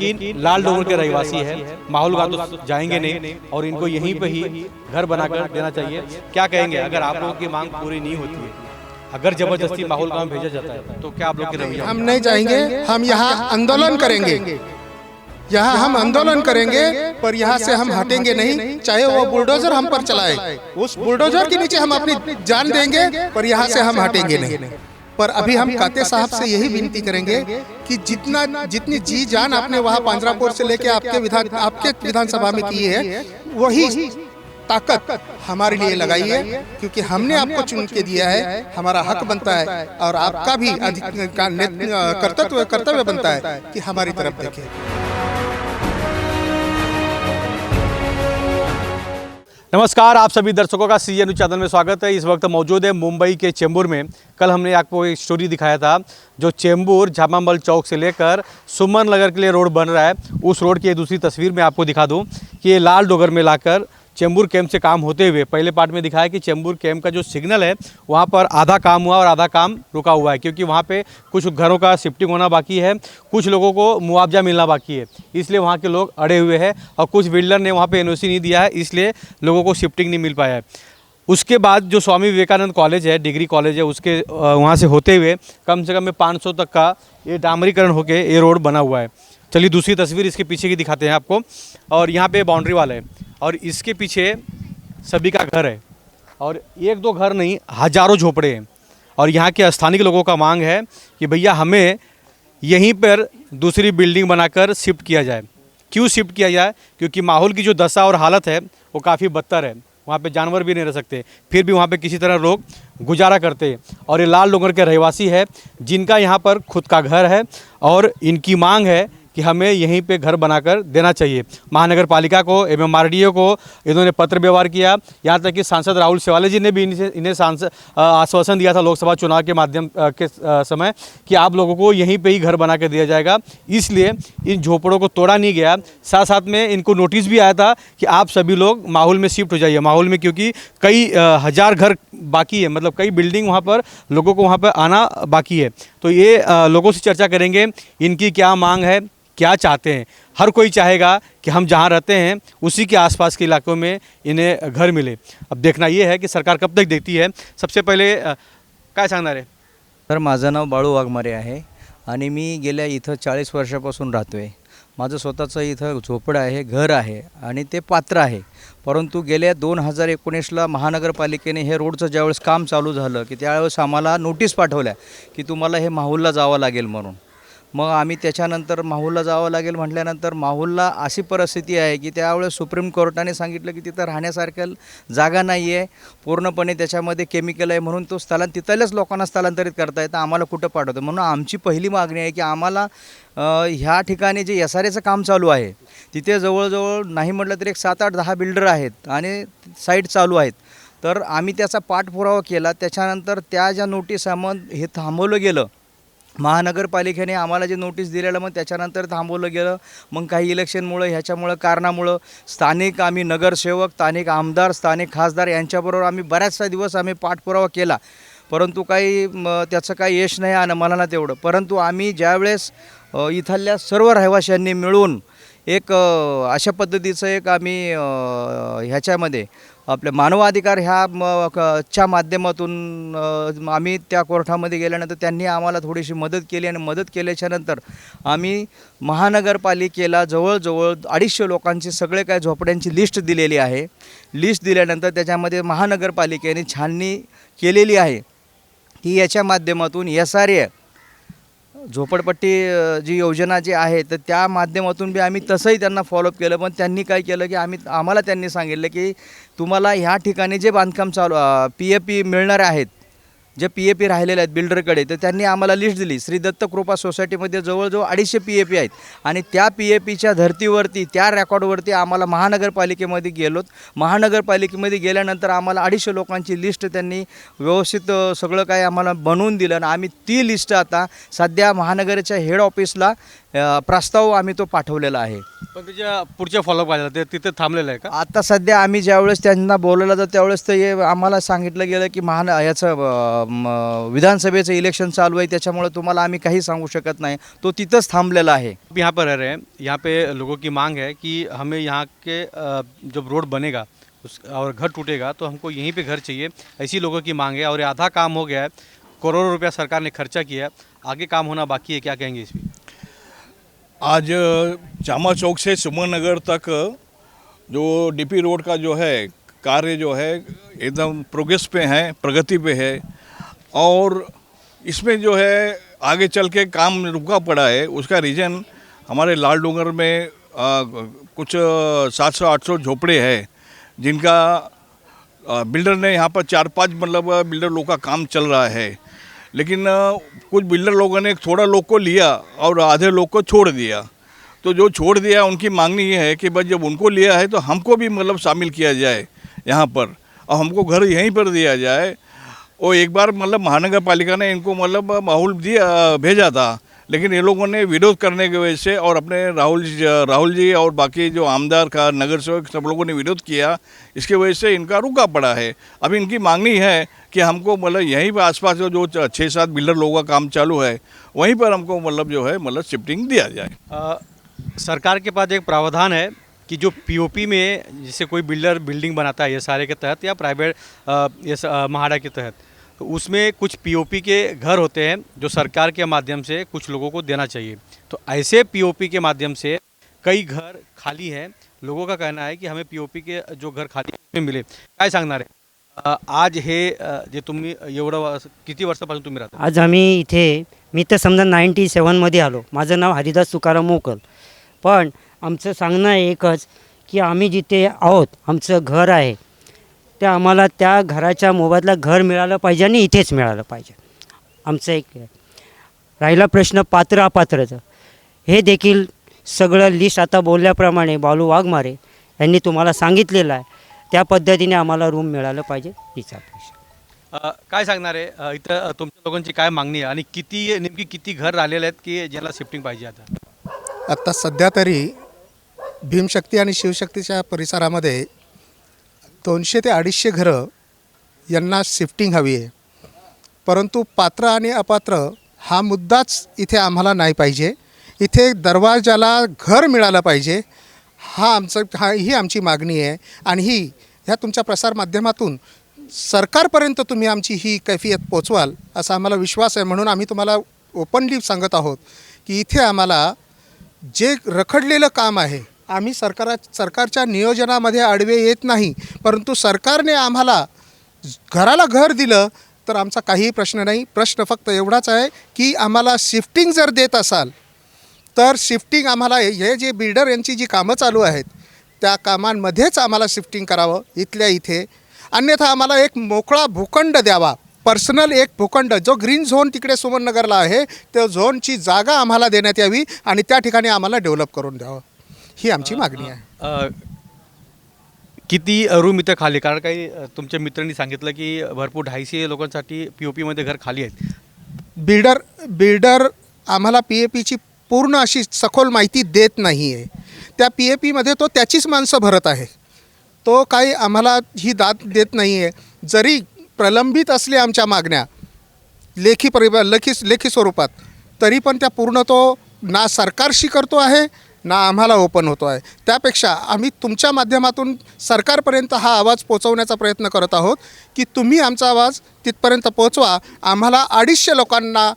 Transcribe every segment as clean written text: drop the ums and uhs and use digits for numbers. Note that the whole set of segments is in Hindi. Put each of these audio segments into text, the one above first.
लेकिन लाल डोंगर के रहवासी है, माहौल गांव तो जाएंगे नहीं और इनको यहीं पे ही घर बनाकर देना चाहिए। क्या कहेंगे अगर आप लोगों की मांग पूरी नहीं होती है, अगर जबरदस्ती माहौल गांव भेजा जाता है तो क्या आप लोग की रवैया? हम नहीं चाहेंगे, हम यहाँ आंदोलन करेंगे, यहाँ हम आंदोलन करेंगे, पर यहाँ से हम हटेंगे नहीं, चाहे वो बुलडोजर हम पर चलाए, उस बुलडोजर के नीचे हम अपनी जान देंगे, पर यहाँ से हम हटेंगे नहीं। पर अभी हम काते साहब से यही विनती करेंगे कि जितनी जी जान आपने वहाँ पांजरापोर से लेके आपके विधानसभा में की है, वही ताकत हमारे लिए लगाइए, क्योंकि हमने आपको चुन के दिया है, हमारा हक बनता है और आपका भी कर्तव्य बनता है कि हमारी तरफ देखें। नमस्कार, आप सभी दर्शकों का CJ न्यूज़ चैनल में स्वागत है। इस वक्त मौजूद है मुंबई के चेंबूर में। कल हमने आपको एक स्टोरी दिखाया था, जो चेंबूर झामामल चौक से लेकर सुमन नगर के लिए रोड बन रहा है, उस रोड की दूसरी तस्वीर मैं आपको दिखा दूं कि ये लाल डोगर में लाकर चेंबूर कैंप से काम होते हुए, पहले पार्ट में दिखाया कि चेंबूर कैंप का जो सिग्नल है वहाँ पर आधा काम हुआ और आधा काम रुका हुआ है, क्योंकि वहाँ पे कुछ घरों का शिफ्टिंग होना बाकी है, कुछ लोगों को मुआवजा मिलना बाकी है, इसलिए वहाँ के लोग अड़े हुए हैं और कुछ बिल्डर ने वहाँ पे NOC नहीं दिया है, इसलिए लोगों को शिफ्टिंग नहीं मिल पाया है। उसके बाद जो स्वामी विवेकानंद कॉलेज है, डिग्री कॉलेज है, उसके वहाँ से होते हुए कम से कम 500 तक का ये डामरीकरण होके ये रोड बना हुआ है। चलिए दूसरी तस्वीर इसके पीछे की दिखाते हैं आपको। और यहाँ पे बाउंड्री वाल है और इसके पीछे सभी का घर है, और एक दो घर नहीं, हज़ारों झोपड़े हैं। और यहाँ के स्थानीय लोगों का मांग है कि भैया हमें यहीं पर दूसरी बिल्डिंग बनाकर शिफ्ट किया जाए। क्यों शिफ्ट किया जाए? क्योंकि माहौल की जो दशा और हालत है वो काफ़ी बदतर है, वहाँ पे जानवर भी नहीं रह सकते, फिर भी वहाँ पे किसी तरह लोग गुजारा करते हैं। और ये लाल डोंगर के रहवासी है, जिनका यहाँ पर खुद का घर है और इनकी मांग है कि हमें यहीं पे घर बनाकर देना चाहिए। महानगर पालिका को, MMRDA को इन्होंने पत्र व्यवहार किया, यहाँ तक कि सांसद राहुल सेवाले जी ने भी इन्हें आश्वासन दिया था लोकसभा चुनाव के माध्यम के समय कि आप लोगों को यहीं पे ही घर बना के दिया जाएगा। इसलिए इन झोपड़ों को तोड़ा नहीं गया, साथ साथ में इनको नोटिस भी आया था कि आप सभी लोग माहौल में शिफ्ट हो जाइए। माहौल में क्योंकि कई हज़ार घर बाकी है, मतलब कई बिल्डिंग वहाँ पर लोगों को वहाँ पर आना बाकी है। तो ये लोगों से चर्चा करेंगे, इनकी क्या मांग है, क्या चाहते हैं। हर कोई चाहेगा कि हम जहां रहते हैं उसी के आसपास के इलाकों में इन्हें घर मिले। अब देखना ये है कि सरकार कब तक देती है। सबसे पहिले काय सांगणार आहे? तर माझं नाव बाळू वाघमारे आहे आणि मी गेल्या इथं 40 वर्षापासून राहतो आहे। माझं स्वतःचं इथं झोपडं आहे, घर आहे आणि ते पात्र आहे। परंतु गेल्या 2019ला महानगरपालिकेने हे रोडचं ज्यावेळेस काम चालू झालं की त्यावेळेस आम्हाला नोटीस पाठवल्या की तुम्हाला हे माहुलला जावं लागेल म्हणून। मग आम्ही त्याच्यानंतर माहुलला जावं लागेल म्हटल्यानंतर माहुलला अशी परिस्थिती आहे की त्यावेळेस सुप्रीम कोर्टाने सांगितलं की तिथं राहण्यासारख्या जागा नाही आहे, पूर्णपणे त्याच्यामध्ये केमिकल आहे, म्हणून तो तिथल्याच लोकांना स्थलांतरित करता येतं, आम्हाला कुठं पाठवतं। म्हणून आमची पहिली मागणी आहे की आम्हाला ह्या ठिकाणी जे SRAचं काम चालू आहे तिथे जवळजवळ नाही म्हटलं तरी 7, 8, 10 बिल्डर आहेत आणि साईट चालू आहेत। तर आम्ही त्याचा पाठपुरावा केला, त्याच्यानंतर त्या ज्या नोटीसामध्ये हे थांबवलं गेलं, महानगरपालिकेने आम्हाला जे नोटीस दिलेलं मग त्याच्यानंतर थांबवलं गेलं। मग काही इलेक्शनमुळे ह्याच्यामुळे कारणामुळे स्थानिक आम्ही नगरसेवक, स्थानिक आमदार, स्थानिक खासदार यांच्याबरोबर आम्ही बऱ्याचसा दिवस आम्ही पाठपुरावा केला, परंतु काही त्याचं काही यश नाही आलं मला ना तेवढं। परंतु आम्ही ज्यावेळेस इथल्या सर्व रहिवाशांनी मिळून एक अशा पद्धतीचं एक आम्ही ह्याच्यामध्ये आपले मानवाधिकार च्या माध्यमातून आम्ही त्या कोर्टामध्ये गेल्यानंतर त्यांनी आम्हाला थोडीशी मदत केली आणि मदत केल्याच्यानंतर आम्ही महानगरपालिकेला जवळजवळ 250 लोकांची सगळे काय झोपड्यांची लिस्ट दिलेली आहे। लिस्ट दिल्यानंतर त्याच्यामध्ये महानगरपालिकेने छाननी केलेली आहे की याच्या माध्यमातून SRA झोपडपट्टी जी योजना जी आहे तर त्या माध्यमातून बी आम्ही तसंही त्यांना फॉलोअप केलं। पण त्यांनी काय केलं की आम्हाला त्यांनी सांगितलं की तुम्हाला ह्या ठिकाणी जे बांधकाम चालू PAP मिळणारे आहेत, जे PAP राहिलेले आहेत बिल्डरकडे, तर त्यांनी आम्हाला लिस्ट दिली। श्री दत्त कृपा सोसायटीमध्ये जवळजवळ 250 PAP आहेत आणि त्या PAPच्या धर्तीवरती, त्या रेकॉर्डवरती आम्हाला महानगरपालिकेमध्ये गेलोत। महानगरपालिकेमध्ये गेल्यानंतर आम्हाला 250 लोकांची लिस्ट त्यांनी व्यवस्थित सगळं काय आम्हाला बनवून दिलं आणि आम्ही ती लिस्ट आता सध्या महानगरच्या हेड ऑफिसला प्रस्ताव आम्ही तो पाठवलेला आहे. पण त्याच्या पुढच्या फॉलोअप आलेला ते तिथे थांबलेलं आहे का? आता सध्या आम्ही ज्यावेळेस त्यांना बोलवलं तर त्यावेळेस तर हे आम्हाला सांगितलं गेलं की विधानसभेचं इलेक्शन चालू आहे, त्याच्यामुळे तुम्हाला आम्ही काही सांगू शकत नाही. तो तिथंच थांबलेला आहे. अब यहाँ पर रह रहे हैं, यहाँ पे लोगों की मांग है कि हमें यहाँ के जब रोड बनेगा उस और घर टूटेगा तो हमको यहीं पे घर चाहिए, ऐसी लोगों की मांग है। और ये आधा काम हो गया है, करोड़ों रुपया सरकार ने खर्चा किया है, आगे काम होना बाकी है। क्या कहेंगे इस पर? आज जामा चौक से सुमन नगर तक जो डीपी रोड का जो है कार्य जो है एकदम प्रोग्रेस पे है, प्रगति पे है। और इसमें जो है आगे चल के काम रुका पड़ा है, उसका रीज़न हमारे लाल डोंगर में कुछ 700-800 झोपड़े हैं जिनका बिल्डर ने यहाँ पर 4-5 मतलब बिल्डर लोग का काम चल रहा है। लेकिन कुछ बिल्डर लोगों ने थोड़ा लोग को लिया और आधे लोग को छोड़ दिया। तो जो छोड़ दिया उनकी मांगनी ये है कि बस जब उनको लिया है तो हमको भी मतलब शामिल किया जाए यहाँ पर, और हमको घर यहीं पर दिया जाए। और एक बार मतलब महानगर पालिका ने इनको मतलब माहौल दिया भेजा था, लेकिन ये लोगों ने विरोध करने की वजह से और अपने राहुल जी और बाकी जो आमदार का नगर सेवक सब लोगों ने विरोध किया, इसके वजह से इनका रुका पड़ा है। अभी इनकी मांगनी है कि हमको मतलब यहीं पर आसपास जो 6-7 बिल्डर लोगों का काम चालू है वहीं पर हमको मतलब जो है मतलब शिफ्टिंग दिया जाए। सरकार के पास एक प्रावधान है कि जो पीओपी में जैसे कोई बिल्डर बिल्डिंग बनाता है ये सारे के तहत या प्राइवेट महाड़ा के तहत, तो उसमें कुछ पीओपी के घर होते हैं जो सरकार के माध्यम से कुछ लोगों को देना चाहिए। तो ऐसे पीओपी के माध्यम से कई घर खाली हैं, लोगों का कहना है कि हमें पीओपी के जो घर खाली में मिले। काय सांगणार आहे? आज हे जे तुम्ही एवढं किती वर्षापासून तुम्ही राहता? आज आम्ही इथे, मी तर समजा 97मध्ये आलो. माझं नाव हरिदास तुकाराम मोकल. पण आमचं सांगणं एकच की आम्ही जिथे आहोत, आमचं घर आहे, ते आम्हाला त्या घराच्या मोबदल्यात घर मिळालं पाहिजे आणि इथेच मिळालं पाहिजे. आमचं एक राहिला प्रश्न पात्र अपात्रचं, हे देखील सगळं लिस्ट आता बोलल्याप्रमाणे बालू वाघमारे यांनी तुम्हाला सांगितलेलं आहे, त्या पद्धतीने आम्हाला रूम मिळालं पाहिजे हीच अपेक्षा. काय सांगणार आहे इथं तुमच्या लोकांची काय मागणी आहे आणि नेमकी किती घर राहिलेले आहेत की ज्याला शिफ्टिंग पाहिजे आता? आत्ता सध्या तरी भीमशक्ती आणि शिवशक्तीच्या परिसरामध्ये 200 ते 250 घरं यांना शिफ्टिंग हवी आहे. परंतु पात्र आणि अपात्र हा मुद्दाच इथे आम्हाला नाही पाहिजे. इथे दरवाजाला घर मिळालं पाहिजे, ही आमची मागणी आहे. आणि ह्या तुमच्या प्रसारमाध्यमातून सरकारपर्यंत तुम्ही आमची ही कैफियत पोचवाल असा आम्हाला विश्वास आहे. म्हणून आम्ही तुम्हाला ओपनली सांगत आहोत की इथे आम्हाला जे रखडलेलं काम आहे, आम्ही सरकारच्या नियोजनामध्ये आडवे येत नाही, परंतु सरकारने आम्हाला घराला घर दिलं तर आमचा काहीही प्रश्न नाही. प्रश्न फक्त एवढाच आहे की आम्हाला शिफ्टिंग जर देत असाल तर शिफ्टिंग आम्हाला हे जे बिल्डर यांची जी कामं चालू आहेत त्या कामांमध्येच आम्हाला शिफ्टिंग करावं इथल्या इथे. अन्यथा आम्हाला एक मोकळा भूखंड द्यावा, पर्सनल एक भूखंड, जो ग्रीन झोन तिकडे सुमननगरला आहे त्या झोनची जागा आम्हाला देण्यात यावी आणि त्या ठिकाणी आम्हाला डेव्हलप करून द्यावं, ही आमची मागणी आहे. किती रूम इथं खाली? कारण काही तुमच्या मित्रांनी सांगितलं की भरपूर 250 लोकांसाठी पीओपीमध्ये घर खाली आहेत. बिल्डर आम्हाला PAPची पूर्ण अशी सखोल माहिती देत नाही आहे. त्या PAPमध्ये तो त्याचीच माणसं भरत आहे, तो काही आम्हाला ही दाद देत नाही आहे. जरी प्रलंबित असल्या आमच्या मागण्या लेखी स्वरूपात, तरी पण त्या पूर्ण तो ना सरकारशी करतो आहे ना आम्हाला ओपन होतो आहे. त्यापेक्षा आम्ही तुमच्या माध्यमातून सरकारपर्यंत हा आवाज पोचवण्याचा प्रयत्न करत आहोत की तुम्ही आमचा आवाज तिथपर्यंत पोचवा. आम्हाला 250 लोकांना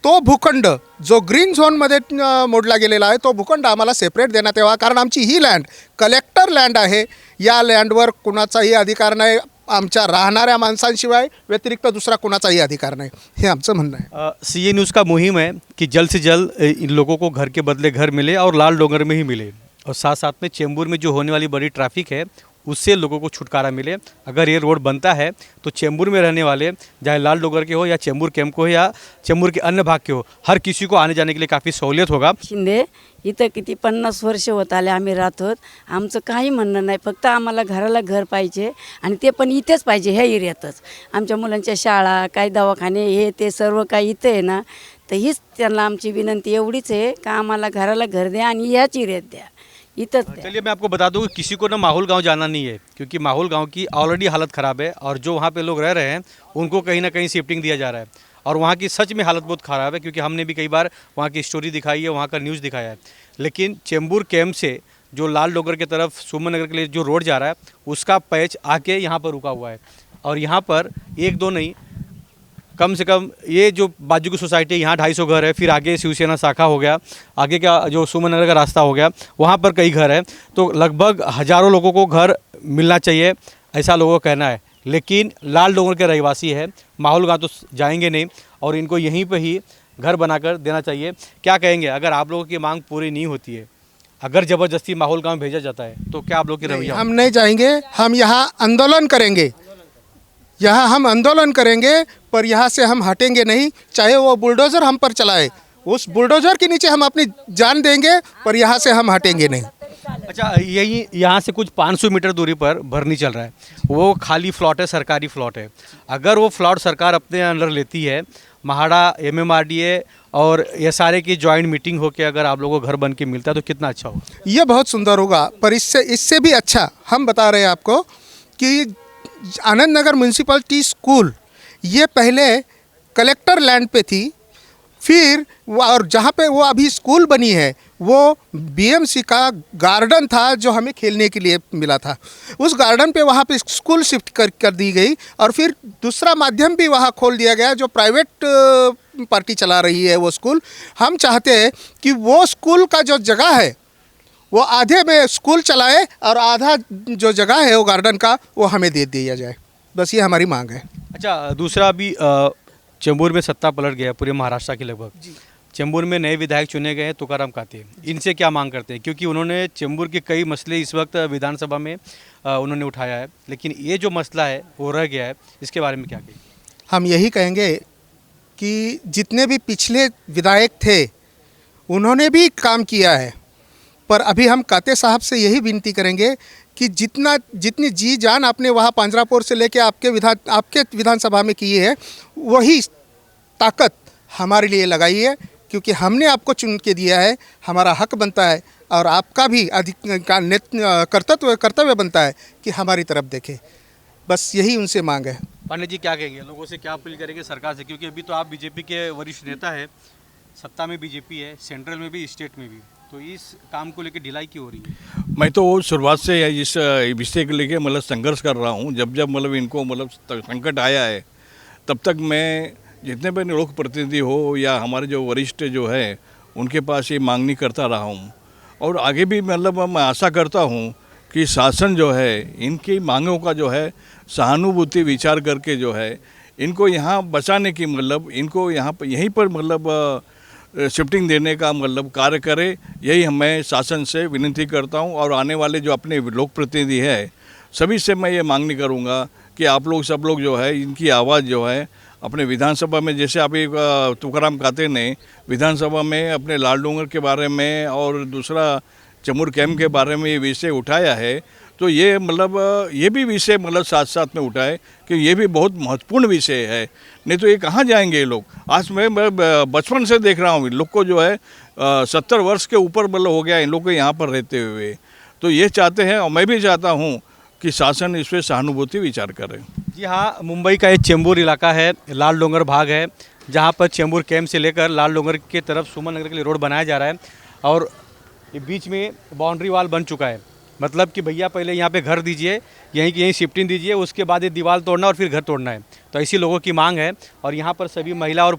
तो भूखंड जो ग्रीन झोनमध्ये मोडला गेलेला आहे तो भूखंड आम्हाला सेपरेट देण्यात यावा. कारण आमची ही लँड कलेक्टर लँड आहे, या लँडवर कुणाचाही अधिकार नाही, आमच्या राहणाऱ्या माणसांशिवाय व्यतिरिक्त दुसरा कुणाचाही अधिकार नाही, हे आमचं म्हणणं आहे. CA न्यूज़ का मुहिम है कि जल्द से जल्द इन लोगों को घर के बदले घर मिले और लाल डोंगर में ही मिले, और साथ साथ में चेंबूर में जो होने वाली बड़ी ट्रैफिक है उससे लोगों को छुटकारा मिले. अगर ये रोड बनता है तो चेंबूर में रहने वाले, चाहे लाल डोंगर के हो या चेंबूर कैंप को हो या चेंबूर के अन्य भाग के हो, हर किसी को आने जाने के लिए काफ़ी सहूलियत होगा. शिंदे इथं किती 50 वर्ष होत आले आम्ही राहतो. आमचं काही म्हणणं नाही, फक्त आम्हाला घराला घर पाहिजे आणि ते पण इथेच पाहिजे, ह्या एरियातच. आमच्या मुलांच्या शाळा, काही दवाखाने, हे ते सर्व काही इथं आहे ना, तर हीच त्यांना आमची विनंती एवढीच आहे का आम्हाला घराला घर द्या आणि याची रेत द्या, इथंच द्या. चलिए मैं आपको बता दूं कि किसी को ना माहौल गांव जाना नहीं है, क्योंकि माहौल गांव की ऑलरेडी हालत ख़राब है और जो वहाँ पे लोग रह रहे हैं उनको कहीं ना कहीं शिफ्टिंग दिया जा रहा है और वहाँ की सच में हालत बहुत ख़राब है, क्योंकि हमने भी कई बार वहाँ की स्टोरी दिखाई है, वहाँ का न्यूज़ दिखाया है। लेकिन चेंबूर कैंप से जो लाल डोंगर की तरफ सुमन नगर के लिए जो रोड जा रहा है उसका पैच आके यहाँ पर रुका हुआ है और यहाँ पर एक दो नहीं, कम से कम ये जो बाजू की सोसाइटी है यहाँ 250 घर है, फिर आगे शिवसेना शाखा हो गया, आगे का जो सुमन नगर का रास्ता हो गया वहाँ पर कई घर हैं, तो लगभग हज़ारों लोगों को घर मिलना चाहिए ऐसा लोगों का कहना है। लेकिन लाल डोंगर के रहवासी है, माहौल गाँव तो जाएंगे नहीं और इनको यहीं पर ही घर बनाकर देना चाहिए। क्या कहेंगे अगर आप लोगों की मांग पूरी नहीं होती है, अगर ज़बरदस्ती माहौल गाँव भेजा जाता है तो क्या आप लोग की रवैया? हम नहीं जाएंगे, हम यहाँ आंदोलन करेंगे, यहाँ हम आंदोलन करेंगे, पर यहाँ से हम हटेंगे नहीं, चाहे वो बुलडोज़र हम पर चलाए, उस बुलडोज़र के नीचे हम अपनी जान देंगे, पर यहाँ से हम हटेंगे नहीं। अच्छा, यही यहाँ से कुछ 500 मीटर दूरी पर भरनी चल रहा है, वो खाली प्लॉट है, सरकारी प्लॉट है। अगर वो प्लॉट सरकार अपने अंडर लेती है, महाड़ा MMRDA और SRA की जॉइंट मीटिंग होकर अगर आप लोगों को घर बन के मिलता है तो कितना अच्छा होगा? ये बहुत सुंदर होगा, पर इससे भी अच्छा हम बता रहे हैं आपको कि आनंद नगर म्यूनसिपलिटी स्कूल ये पहले कलेक्टर लैंड पे थी, फिर और जहाँ पे वो अभी स्कूल बनी है वो BMC का गार्डन था जो हमें खेलने के लिए मिला था। उस गार्डन पे वहाँ पे स्कूल शिफ्ट कर दी गई और फिर दूसरा माध्यम भी वहाँ खोल दिया गया जो प्राइवेट पार्टी चला रही है वो स्कूल। हम चाहते हैं कि वो स्कूल का जो जगह है वो आधे में स्कूल चलाए और आधा जो जगह है वो गार्डन का वो हमें दे दिया जाए, बस ये हमारी मांग है। अच्छा, दूसरा अभी चेंबूर में सत्ता पलट गया पूरे महाराष्ट्र की लगभग। चेंबूर में नए विधायक चुने गए हैं तुकाराम काते, इनसे क्या मांग करते हैं? क्योंकि उन्होंने चेंबूर के कई मसले इस वक्त विधानसभा में उन्होंने उठाया है, लेकिन ये जो मसला है वो रह गया है, इसके बारे में क्या कहेंगे? हम यही कहेंगे कि जितने भी पिछले विधायक थे उन्होंने भी काम किया है, पर अभी हम काते साहब से यही विनती करेंगे कि जितनी जी जान आपने वहाँ पांजरापुर से लेके आपके विधानसभा में की है वही ताकत हमारे लिए लगाई है, क्योंकि हमने आपको चुन के दिया है, हमारा हक बनता है और आपका भी कर्तव्य बनता है कि हमारी तरफ देखें, बस यही उनसे मांग है। पांडे जी क्या कहेंगे, लोगों से क्या अपील करेंगे सरकार से? क्योंकि अभी तो आप बीजेपी के वरिष्ठ नेता है, सत्ता में बीजेपी है, सेंट्रल में भी स्टेट में भी, तो इस काम को लेकर ढिलाई क्यों हो रही है? मैं तो शुरुआत से इस विषय को लेकर मतलब संघर्ष कर रहा हूँ। जब मतलब इनको मतलब संकट आया है तब तक मैं जितने भी लोक प्रतिनिधि हो या हमारे जो वरिष्ठ जो है उनके पास ये मांगनी करता रहा हूँ और आगे भी मतलब मैं आशा करता हूँ कि शासन जो है इनकी मांगों का जो है सहानुभूति विचार करके जो है इनको यहाँ बचाने की मतलब इनको यहाँ पर यहीं पर मतलब शिफ्टिंग देने का मतलब कार्य करे, यही मैं शासन से विनती करता हूँ। और आने वाले जो अपने लोक प्रतिनिधि है सभी से मैं ये मांगनी करूँगा कि आप लोग सब लोग जो है इनकी आवाज़ जो है अपने विधानसभा में, जैसे अभी तुकाराम काते ने विधानसभा में अपने लाल डोंगर के बारे में और दूसरा चेंबूर कैंप के बारे में ये विषय उठाया है, तो ये मतलब ये भी विषय मतलब साथ साथ में उठाए कि ये भी बहुत महत्वपूर्ण विषय है, नहीं तो ये कहाँ जाएंगे ये लोग। आज मैं बचपन से देख रहा हूँ इन लोग को जो है 70 वर्ष के ऊपर मतलब हो गया इन लोग को यहाँ पर रहते हुए, तो ये चाहते हैं और मैं भी चाहता हूँ कि शासन इस पर सहानुभूति विचार करे। जी हाँ, मुंबई का एक चेंबूर इलाका है, लाल डोंगर भाग है, जहाँ पर चेंबूर कैंप से लेकर लाल डोंगर की तरफ सुमन नगर के लिए रोड बनाया जा रहा है और ये बीच में बाउंड्री वाल बन चुका है। मतलब कि भैया पहले यहाँ पे घर दीजिए, यहीं की यहीं शिफ्टिंग दीजिए, उसके बाद ये दीवार तोड़ना और फिर घर तोड़ना है, तो ऐसी लोगों की मांग है। और यहाँ पर सभी महिला और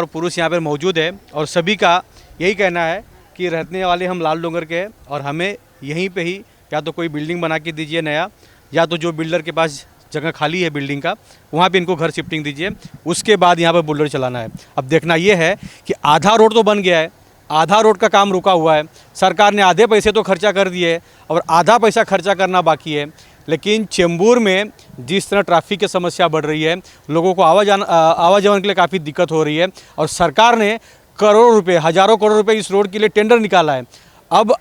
पुरुष यहाँ पर मौजूद है और सभी का यही कहना है कि रहने वाले हम लाल डोंगर के हैं और हमें यहीं पे ही या तो कोई बिल्डिंग बना के दीजिए नया, या तो जो बिल्डर के पास जगह खाली है बिल्डिंग का वहाँ पे इनको घर शिफ्टिंग दीजिए, उसके बाद यहाँ पर बुलडोजर चलाना है। अब देखना ये है कि आधा रोड तो बन गया है, आधा रोड का काम रुका हुआ है, सरकार ने आधे पैसे तो खर्चा कर दिए और आधा पैसा खर्चा करना बाकी है। लेकिन चेंबूर में जिस तरह ट्रैफिक की समस्या बढ़ रही है, लोगों को आवाजाही के लिए काफ़ी दिक्कत हो रही है और सरकार ने करोड़ों रुपए, हज़ारों करोड़ रुपए इस रोड के लिए टेंडर निकाला है। अब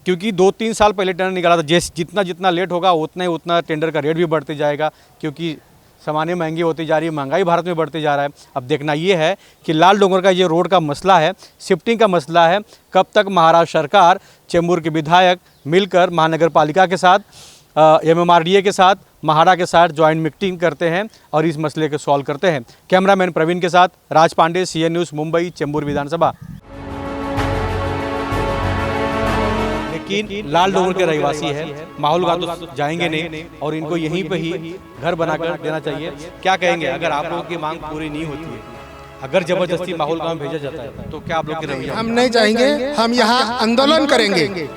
क्योंकि 2-3 साल पहले टेंडर निकाला था, जितना लेट होगा उतना टेंडर का रेट भी बढ़ते जाएगा, क्योंकि सामानें महंगी होती जा रही है, महंगाई भारत में बढ़ते जा रहा है। अब देखना ये है कि लाल डोंगर का ये रोड का मसला है, शिफ्टिंग का मसला है, कब तक महाराष्ट्र सरकार, चेंबूर के विधायक मिलकर महानगर पालिका के साथ, MMRDA के साथ, महाड़ा के साथ ज्वाइंट मीटिंग करते हैं और इस मसले को सॉल्व करते हैं। कैमरामैन प्रवीण के साथ राज पांडे, CN न्यूज़ मुंबई, चेंबूर विधानसभा। लेकिन लाल डोंगर के रहवासी है, माहौल का तो जाएंगे नहीं और इनको यहीं पे ही घर बनाकर देना चाहिए। क्या कहेंगे अगर आप लोगों की मांग पूरी नहीं होती है, अगर जबरदस्ती माहौल गांव भेजा जाता है तो क्या आप लोग के रवैया? हम नहीं जाएंगे, हम यहाँ आंदोलन करेंगे,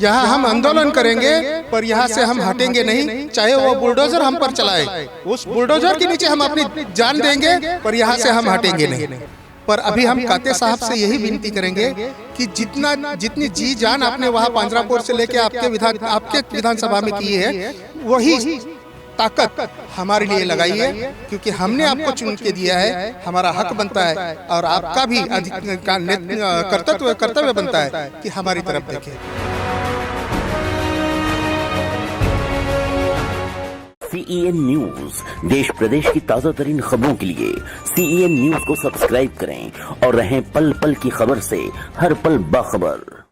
यहाँ हम आंदोलन करेंगे, पर यहाँ से हम हटेंगे नहीं, चाहे वो बुलडोजर हम पर चलाए। उस बुलडोजर के नीचे हम अपनी जान देंगे, पर यहाँ से हम हटेंगे नहीं। पर अभी हम काते साहब से यही विनती करेंगे कि जितनी जी जान आपने वहाँ पांजरापुर से लेके आपके विधानसभा में की है, वही ताकत हमारे लिए लगाइए, क्योंकि हमने आपको चुन के दिया है, हमारा हक बनता है और आपका भी कर्तव्य बनता है कि हमारी तरफ देखें। CEN न्यूज देश प्रदेश की ताजा तरीन खबरों के लिए CEN न्यूज को सब्सक्राइब करें और रहें पल पल की खबर से हर पल बाखबर।